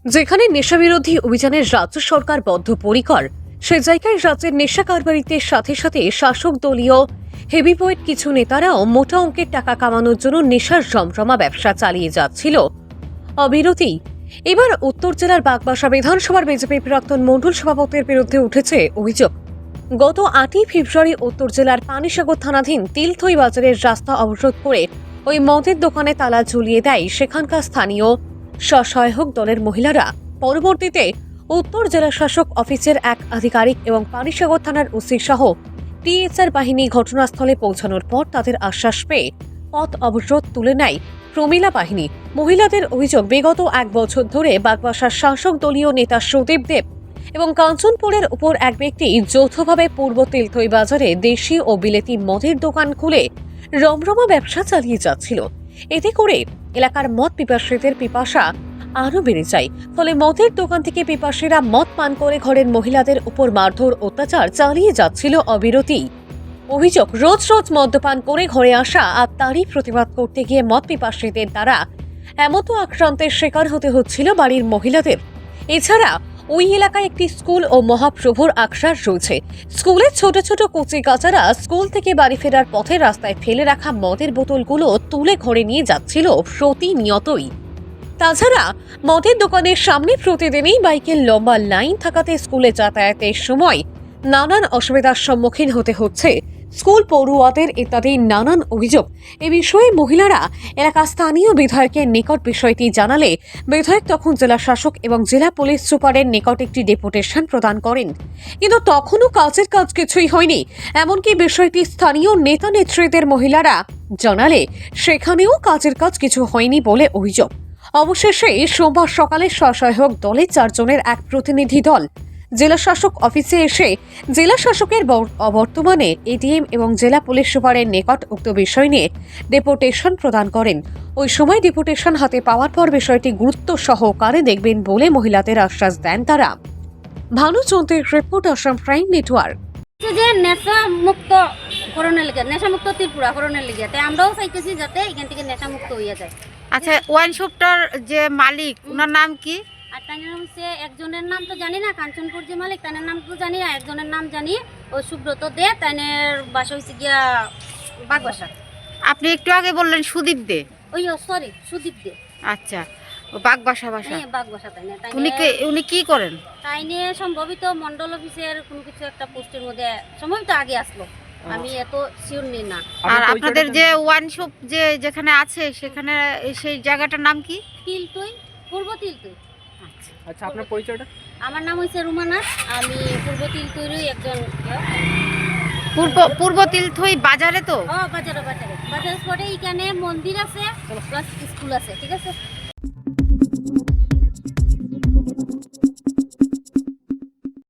যেখানে নেশাবিরোধী অভিযানের রাজ্য সরকার বদ্ধপরিকর, সে জায়গায় রাজ্যের নেশা কারবারিদের সাথে সাথে শাসক দলীয় হেভিওয়েট কিছু নেতারাও মোটা অঙ্কের টাকা কামানোর জন্য নেশার জমজমা ব্যবসা চালিয়ে যাচ্ছিল অবিরতি। এবার উত্তর জেলার বাগবাসা বিধানসভার বিজেপি প্রাক্তন মণ্ডল সভাপতির বিরুদ্ধে উঠেছে অভিযোগ। গত 8ই ফেব্রুয়ারি উত্তর জেলার পানিসাগর থানাধীন তিলথই বাজারের রাস্তা অবরোধ করে ওই মদের দোকানে তালা ঝুলিয়ে দেয় সেখানকার স্থানীয় স্বসহায়ক দলের মহিলারা। পরবর্তীতে উত্তর জেলা শাসক অফিসের এক আধিকারিক এবং পানিসাগর থানার ওসি সহ টিএসআর বাহিনী ঘটনাস্থলে পৌঁছানোর পর তাদের আশ্বাস পেয়ে পথ অবরোধ তুলে নেয় প্রমিলা বাহিনী। মহিলাদের অভিযোগ, বিগত 1 বছর ধরে বাগবাসার শাসক দলীয় নেতা সুদীপ দেব এবং কাঞ্চনপুরের উপর এক ব্যক্তি যৌথভাবে পূর্ব তিলথই বাজারে দেশি ও বিলেতি মদের দোকান খুলে রমরমা ব্যবসা চালিয়ে যাচ্ছিল। এতে করে এলাকার মদ পিপাসীদের পিপাসা আরও বেড়ে যায়। ফলে মদের দোকান থেকে পিপাসীরা মদ পান করে ঘরের মহিলাদের উপর মারধর অত্যাচার চালিয়ে যাচ্ছিল অবিরতি। অভিযোগ, রোজ রোজ মদ্যপান করে ঘরে আসা আর তারই প্রতিবাদ করতে গিয়ে মদ পিপাসীদের দ্বারা এমতো আক্রান্তের শিকার হতে হচ্ছিল বাড়ির মহিলাদের। এছাড়া ওই এলাকায় একটি স্কুল ও মহাপ্রভুর আশ্বাস রয়েছে। স্কুলের ছোট ছোট কচি কাচারা স্কুল থেকে বাড়ি ফেরার পথে রাস্তায় ফেলে রাখা মদের বোতলগুলো তুলে ঘরে নিয়ে যাচ্ছিল প্রতিনিয়তই। তাছাড়া মদের দোকানের সামনে প্রতিদিনই বাইকের লম্বা লাইন থাকাতে স্কুলে যাতায়াতের সময় নানান অসুবিধার সম্মুখীন হতে হচ্ছে স্কুল পড়ুয়াদের ইত্যাদি নানান অভিযোগ। এ বিষয়ে মহিলারা এলাকার স্থানীয় বিধায়কের নিকট বিষয়টি জানালে বিধায়ক তখন জেলা শাসক এবং জেলা পুলিশ সুপারের নিকট একটি ডেপুটেশন প্রদান করেন, কিন্তু তখনও কাজের কাজ কিছুই হয়নি। এমনকি বিষয়টি স্থানীয় নেতা নেত্রীদের মহিলারা জানালে সেখানেও কাজের কাজ কিছু হয়নি বলে অভিযোগ। অবশেষে সোমবার সকালে স্বসহায়ক দলের 4 জনের এক প্রতিনিধি দল জেলা শাসক অফিসে এসে জেলা শাসকের বর্তমানে এডিএম এবং জেলা পুলিশ সুপারের নিকট উক্ত বিষয় নিয়ে ডেপুটেশন প্রদান করেন। ওই সময় ডেপুটেশন হাতে পাওয়ার পর বিষয়টি গুরুত্ব সহকারে দেখবেন বলে মহিলাদের আশ্বাস দেন তারা। ভানুচন্দ্রের রিপোর্ট, আসাম প্রাইম নেটওয়ার্ক। যে নেশা মুক্ত করণের লিগে, নেশা মুক্ত ত্রিপুরা করণের লিগে, তাই আমরাও চাইতেছি যাতে এখান থেকে নেশা মুক্ত হয়ে যায়। আচ্ছা, ওয়াইন শপটার যে মালিক, ওনার নাম কি? আর তার নাম হচ্ছে, একজনের নাম তো জানি না, কাঞ্চনপুর যে মালিক তার নাম তো জানি না, একজনের নাম জানি ওই সুব্রত দে, তাইনের বাসা হচ্ছে গিয়া বাগবাসা। আপনি একটু আগে বললেন সুদীপ দে। ওই সরি, সুদীপ দে। আচ্ছা, ও বাগবাসা বাসা। হ্যাঁ, বাগবাসা। তাইনে উনি কি করেন? তাইনে সম্ভবত মন্ডল অফিসের কোনো কিছু একটা পোস্টের মধ্যে সম্ভবত আগে আসলো, আমি এত শিওর নেই না। আর আপনাদের যে ওয়াইন শপ যে যেখানে আছে সেখানে সেই জায়গাটার নাম কি? তিলথই, পূর্ব তিলথই। আচ্ছা, আপনার পরিচয়টা? আমার নাম হচ্ছে রুমানা, আমি পূর্ব তিলথইরই একজন। পূর্ব তিলথই বাজারে তো? বাজারে বাজারে বাজারের পরে এখানে মন্দির আছে প্লাস স্কুল আছে, ঠিক আছে।